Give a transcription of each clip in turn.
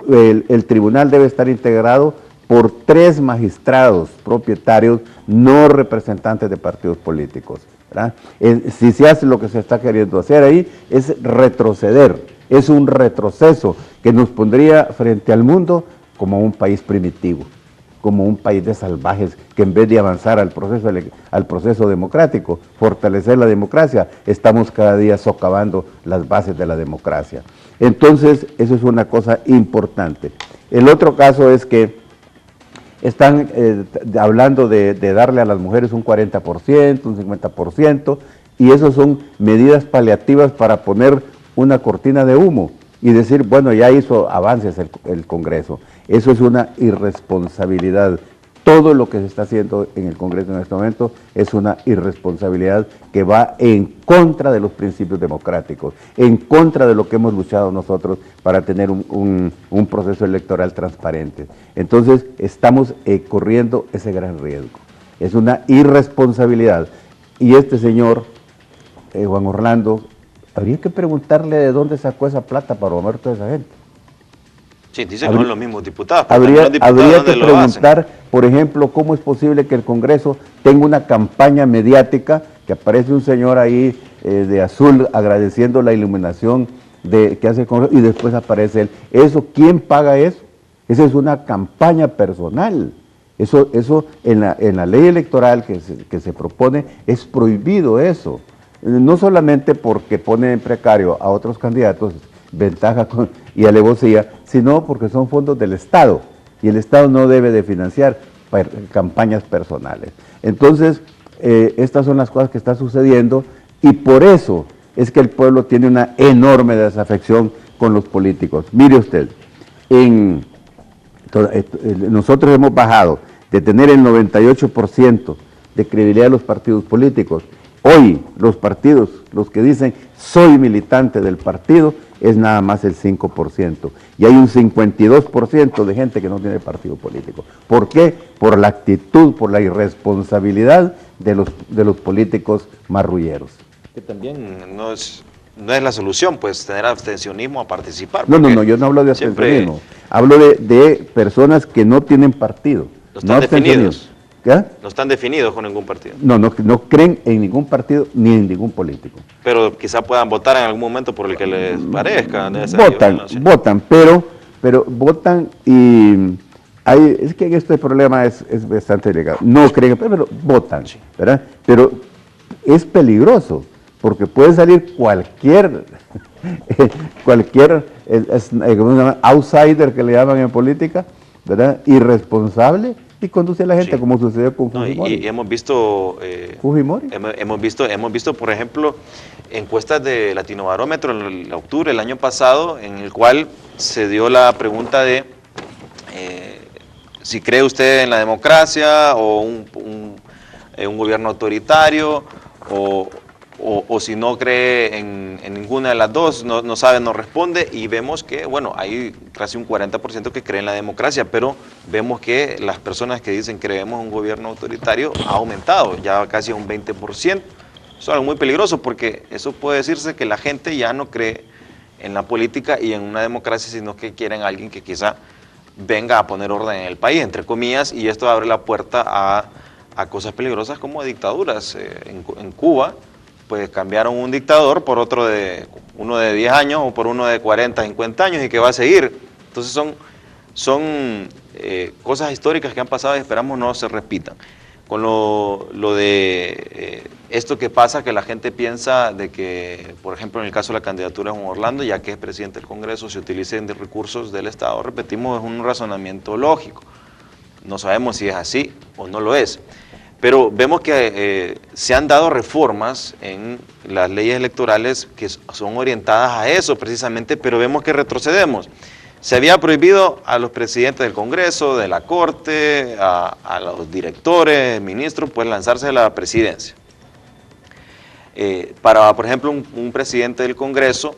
el tribunal debe estar integrado por 3 magistrados propietarios, no representantes de partidos políticos, ¿verdad? Si se hace lo que se está queriendo hacer ahí, es retroceder, es un retroceso que nos pondría frente al mundo como un país primitivo, como un país de salvajes, que en vez de avanzar al proceso democrático, fortalecer la democracia, estamos cada día socavando las bases de la democracia. Entonces, eso es una cosa importante. El otro caso es que están hablando de darle a las mujeres un 40%, un 50%, y eso son medidas paliativas para poner una cortina de humo y decir, bueno, ya hizo avances el Congreso. Eso es una irresponsabilidad. Todo lo que se está haciendo en el Congreso en este momento es una irresponsabilidad que va en contra de los principios democráticos, en contra de lo que hemos luchado nosotros para tener un proceso electoral transparente. Entonces, estamos corriendo ese gran riesgo. Es una irresponsabilidad. Y este señor, Juan Orlando, habría que preguntarle de dónde sacó esa plata para mover toda esa gente. Sí, dice que no son los mismos diputados. Habría que preguntar, por ejemplo, cómo es posible que el Congreso tenga una campaña mediática, que aparece un señor ahí de azul agradeciendo la iluminación que hace el Congreso, y después aparece él. ¿Quién paga eso? Esa es una campaña personal. Eso en la ley electoral que se propone es prohibido eso. No solamente porque pone en precario a otros candidatos, ventaja y alevosía, sino porque son fondos del Estado, y el Estado no debe de financiar campañas personales. Entonces, estas son las cosas que están sucediendo, y por eso es que el pueblo tiene una enorme desafección con los políticos. Mire usted, nosotros hemos bajado de tener el 98% de credibilidad de los partidos políticos. Hoy los partidos, los que dicen soy militante del partido, es nada más el 5%. Y hay un 52% de gente que no tiene partido político. ¿Por qué? Por la actitud, por la irresponsabilidad de los políticos marrulleros. Que también no es la solución, pues, tener abstencionismo a participar. No, yo no hablo de abstencionismo. Hablo de personas que no tienen partido. No están definidos. ¿Qué? No están definidos con ningún partido. No creen en ningún partido ni en ningún político. Pero quizá puedan votar en algún momento por el que les parezca. Votan, pero votan y es que este problema es bastante delicado. No creen, pero votan, sí, ¿verdad? Pero es peligroso, porque puede salir cualquier outsider que le llaman en política, ¿verdad? Irresponsable, y conduce a la gente, sí, como sucedió con Fujimori. Y hemos visto, Fujimori. Hemos visto, por ejemplo, encuestas de Latinobarómetro en octubre del año pasado, en el cual se dio la pregunta de si cree usted en la democracia o un gobierno autoritario, o si no cree en ninguna de las dos, no sabe, no responde, y vemos que, bueno, hay casi un 40% que cree en la democracia, pero vemos que las personas que dicen creemos en un gobierno autoritario ha aumentado, ya casi a un 20%. Eso es algo muy peligroso, porque eso puede decirse que la gente ya no cree en la política y en una democracia, sino que quieren a alguien que quizá venga a poner orden en el país, entre comillas, y esto abre la puerta a cosas peligrosas como dictaduras. En Cuba, pues cambiaron un dictador por uno de 10 años o por uno de 40, 50 años y que va a seguir. Entonces son cosas históricas que han pasado y esperamos no se repitan. Con lo de esto que pasa, que la gente piensa de que, por ejemplo, en el caso de la candidatura de Juan Orlando, ya que es presidente del Congreso, se utilicen de recursos del Estado, repetimos, es un razonamiento lógico. No sabemos si es así o no lo es. Pero vemos que se han dado reformas en las leyes electorales que son orientadas a eso precisamente, pero vemos que retrocedemos. Se había prohibido a los presidentes del Congreso, de la Corte, a los directores, ministros, pues lanzarse a la presidencia. Por ejemplo, un presidente del Congreso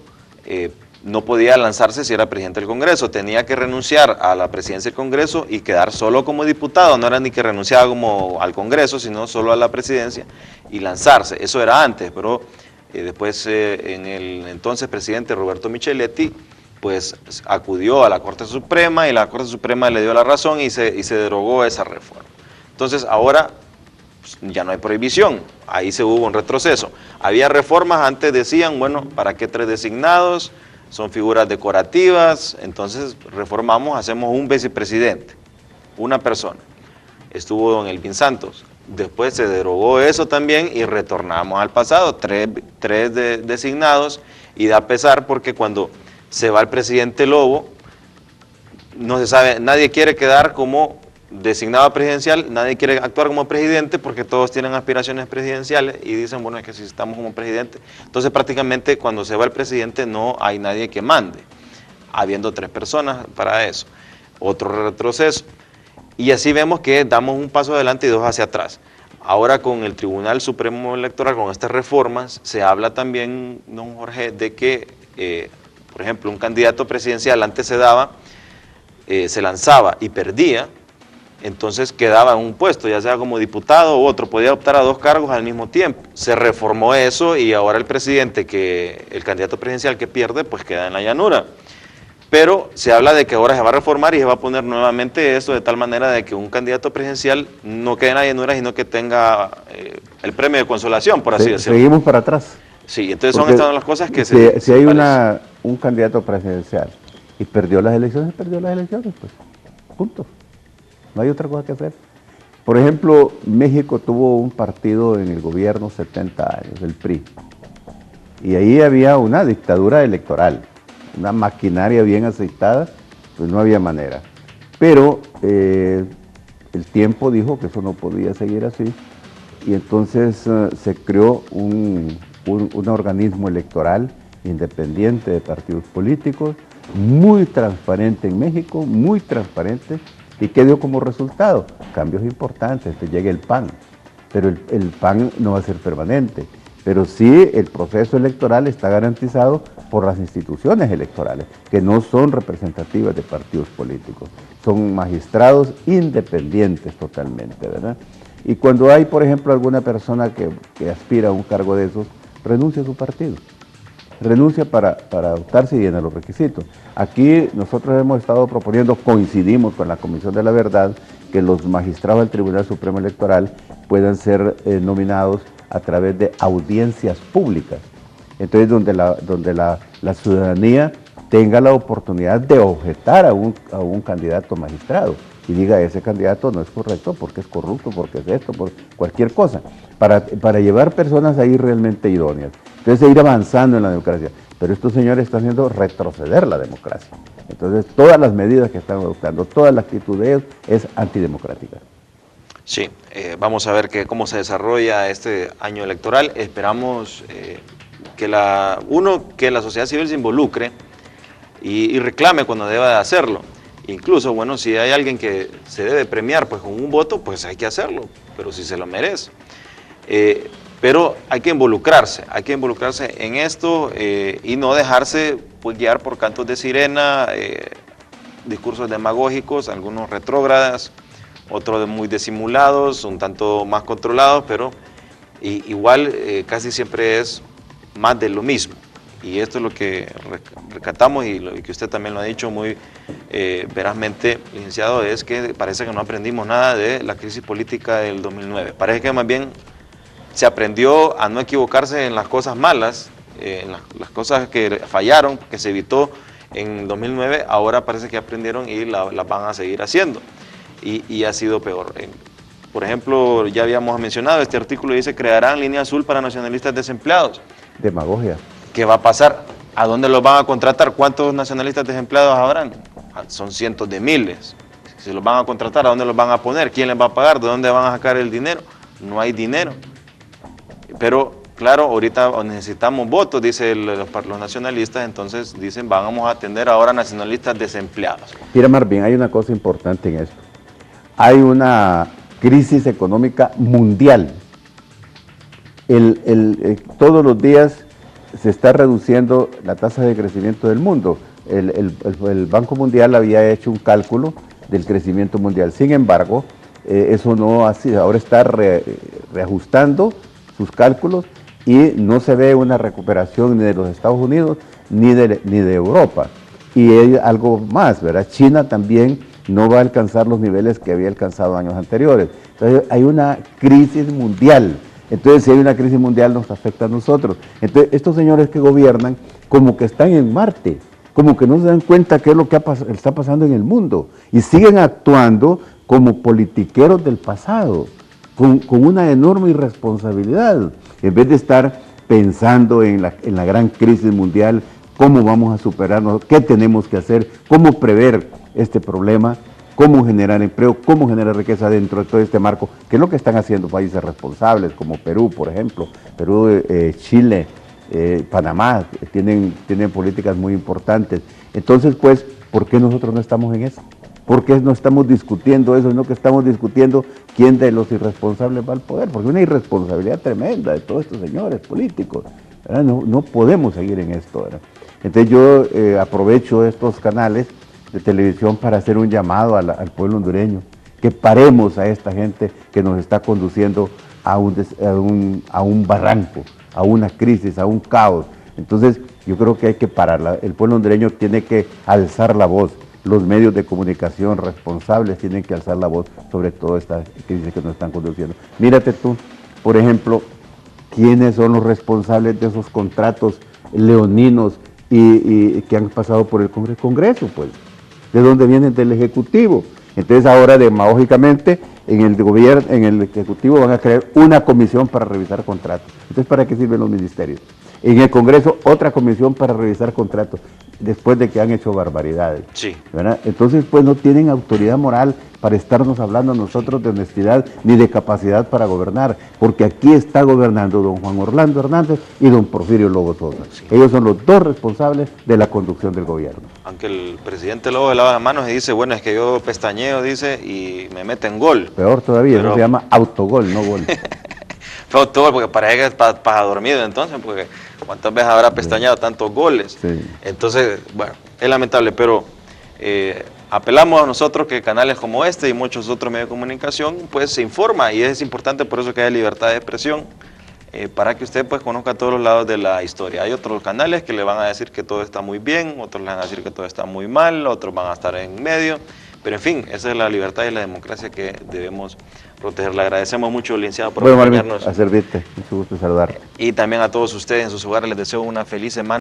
no podía lanzarse si era presidente del Congreso, tenía que renunciar a la presidencia del Congreso y quedar solo como diputado, no era ni que renunciaba como al Congreso, sino solo a la presidencia y lanzarse. Eso era antes, pero después en el entonces presidente Roberto Micheletti pues acudió a la Corte Suprema y la Corte Suprema le dio la razón y se derogó esa reforma. Entonces ahora pues, ya no hay prohibición, ahí se hubo un retroceso. Había reformas, antes decían, bueno, ¿para qué 3 designados? Son figuras decorativas, entonces reformamos, hacemos un vicepresidente, una persona. Estuvo don Elvin Santos, después se derogó eso también y retornamos al pasado, tres designados, y da pesar porque cuando se va el presidente Lobo, no se sabe, nadie quiere quedar como designado presidencial, nadie quiere actuar como presidente porque todos tienen aspiraciones presidenciales y dicen, bueno, es que si estamos como presidente, entonces prácticamente cuando se va el presidente no hay nadie que mande, habiendo 3 personas para eso, otro retroceso. Y así vemos que damos un paso adelante y 2 hacia atrás. Ahora con el Tribunal Supremo Electoral, con estas reformas, se habla también, don Jorge, de que, por ejemplo, un candidato presidencial antes se daba, se lanzaba y perdía, entonces quedaba en un puesto, ya sea como diputado u otro, podía optar a 2 cargos al mismo tiempo. Se reformó eso y ahora el presidente, el candidato presidencial que pierde, pues queda en la llanura. Pero se habla de que ahora se va a reformar y se va a poner nuevamente esto de tal manera de que un candidato presidencial no quede en la llanura, sino que tenga el premio de consolación, por así decirlo. Seguimos para atrás. Sí, entonces Porque son estas las cosas que si hay un candidato presidencial y perdió las elecciones, pues. Punto. No hay otra cosa que hacer. Por ejemplo, México tuvo un partido en el gobierno 70 años, el PRI. Y ahí había una dictadura electoral, una maquinaria bien aceitada, pues no había manera. Pero el tiempo dijo que eso no podía seguir así, y entonces se creó un organismo electoral independiente de partidos políticos, muy transparente en México, muy transparente, y que dio como resultado cambios importantes. Entonces llega el PAN, pero el PAN no va a ser permanente. Pero sí el proceso electoral está garantizado por las instituciones electorales, que no son representativas de partidos políticos, son magistrados independientes totalmente, ¿verdad? Y cuando hay, por ejemplo, alguna persona que aspira a un cargo de esos, renuncia a su partido, renuncia para adoptarse y llena los requisitos. Aquí nosotros hemos estado proponiendo, coincidimos con la Comisión de la Verdad, que los magistrados del Tribunal Supremo Electoral puedan ser nominados a través de audiencias públicas. Entonces, donde la ciudadanía tenga la oportunidad de objetar a un candidato magistrado y diga, ese candidato no es correcto porque es corrupto, porque es esto, por cualquier cosa, para llevar personas ahí realmente idóneas. Entonces, ir avanzando en la democracia. Pero estos señores están haciendo retroceder la democracia. Entonces, todas las medidas que están adoptando, toda la actitud de ellos es antidemocrática. Sí, vamos a ver cómo se desarrolla este año electoral. Esperamos que la sociedad civil se involucre y reclame cuando deba de hacerlo. Incluso, bueno, si hay alguien que se debe premiar pues con un voto, pues hay que hacerlo, pero si se lo merece. Pero hay que involucrarse en esto y no dejarse pues, guiar por cantos de sirena, discursos demagógicos, algunos retrógradas, otros muy disimulados, un tanto más controlados, pero igual casi siempre es más de lo mismo. Y esto es lo que rescatamos y que usted también lo ha dicho muy verazmente, licenciado, es que parece que no aprendimos nada de la crisis política del 2009. Parece que más bien se aprendió a no equivocarse en las cosas malas, en las cosas que fallaron, que se evitó en 2009, ahora parece que aprendieron y las van a seguir haciendo. Y ha sido peor. Por ejemplo, ya habíamos mencionado, este artículo dice, crearán línea azul para nacionalistas desempleados. Demagogia. ¿Qué va a pasar? ¿A dónde los van a contratar? ¿Cuántos nacionalistas desempleados habrán? Son cientos de miles. Si los van a contratar, ¿a dónde los van a poner? ¿Quién les va a pagar? ¿De dónde van a sacar el dinero? No hay dinero. Pero, claro, ahorita necesitamos votos, dicen los nacionalistas, entonces dicen, vamos a atender ahora a nacionalistas desempleados. Mira, Marvin, hay una cosa importante en esto. Hay una crisis económica mundial. Todos los días se está reduciendo la tasa de crecimiento del mundo. El Banco Mundial había hecho un cálculo del crecimiento mundial. Sin embargo, eso no ha sido, ahora está reajustando sus cálculos y no se ve una recuperación ni de los Estados Unidos ni de Europa. Y hay algo más, ¿verdad? China también no va a alcanzar los niveles que había alcanzado años anteriores. Entonces hay una crisis mundial. Entonces si hay una crisis mundial nos afecta a nosotros. Entonces estos señores que gobiernan como que están en Marte, como que no se dan cuenta qué es lo que está pasando en el mundo y siguen actuando como politiqueros del pasado, con una enorme irresponsabilidad, en vez de estar pensando en la gran crisis mundial, cómo vamos a superarnos, qué tenemos que hacer, cómo prever este problema, cómo generar empleo, cómo generar riqueza dentro de todo este marco, que es lo que están haciendo países responsables como Perú, por ejemplo, Perú, Chile, Panamá, tienen políticas muy importantes. Entonces, pues, ¿por qué nosotros no estamos en eso? ¿Por qué no estamos discutiendo eso, sino que estamos discutiendo quién de los irresponsables va al poder? Porque hay una irresponsabilidad tremenda de todos estos señores políticos, ¿verdad? No podemos seguir en esto, ¿verdad? Entonces yo aprovecho estos canales de televisión para hacer un llamado al pueblo hondureño, que paremos a esta gente que nos está conduciendo a un barranco, a una crisis, a un caos. Entonces yo creo que hay que pararla. El pueblo hondureño tiene que alzar la voz. Los medios de comunicación responsables tienen que alzar la voz sobre toda esta crisis que nos están conduciendo. Mírate tú, por ejemplo, quiénes son los responsables de esos contratos leoninos y que han pasado por el Congreso, pues, de dónde vienen, del Ejecutivo. Entonces ahora demagógicamente en el gobierno, en el Ejecutivo van a crear una comisión para revisar contratos. Entonces, ¿para qué sirven los ministerios? En el Congreso otra comisión para revisar contratos, después de que han hecho barbaridades. Sí. ¿Verdad? Entonces, pues no tienen autoridad moral para estarnos hablando a nosotros de honestidad ni de capacidad para gobernar, porque aquí está gobernando don Juan Orlando Hernández y don Porfirio Lobo Sosa. Sí. Ellos son los dos responsables de la conducción del gobierno. Aunque el presidente Lobo lava las manos y dice, bueno, es que yo pestañeo, dice, y me meten gol. Peor todavía, eso se llama autogol, no gol. Fue autogol, porque parece que es para dormido entonces, porque ¿cuántas veces habrá pestañeado tantos goles? Sí. Entonces, bueno, es lamentable, pero apelamos a nosotros que canales como este y muchos otros medios de comunicación, pues se informa, y es importante por eso que haya libertad de expresión, para que usted pues conozca todos los lados de la historia. Hay otros canales que le van a decir que todo está muy bien, otros le van a decir que todo está muy mal, otros van a estar en medio, pero en fin, esa es la libertad y la democracia que debemos proteger. Le agradecemos mucho, licenciado, por acompañarnos. A servirte, mucho gusto saludarte. Y también a todos ustedes en sus hogares les deseo una feliz semana.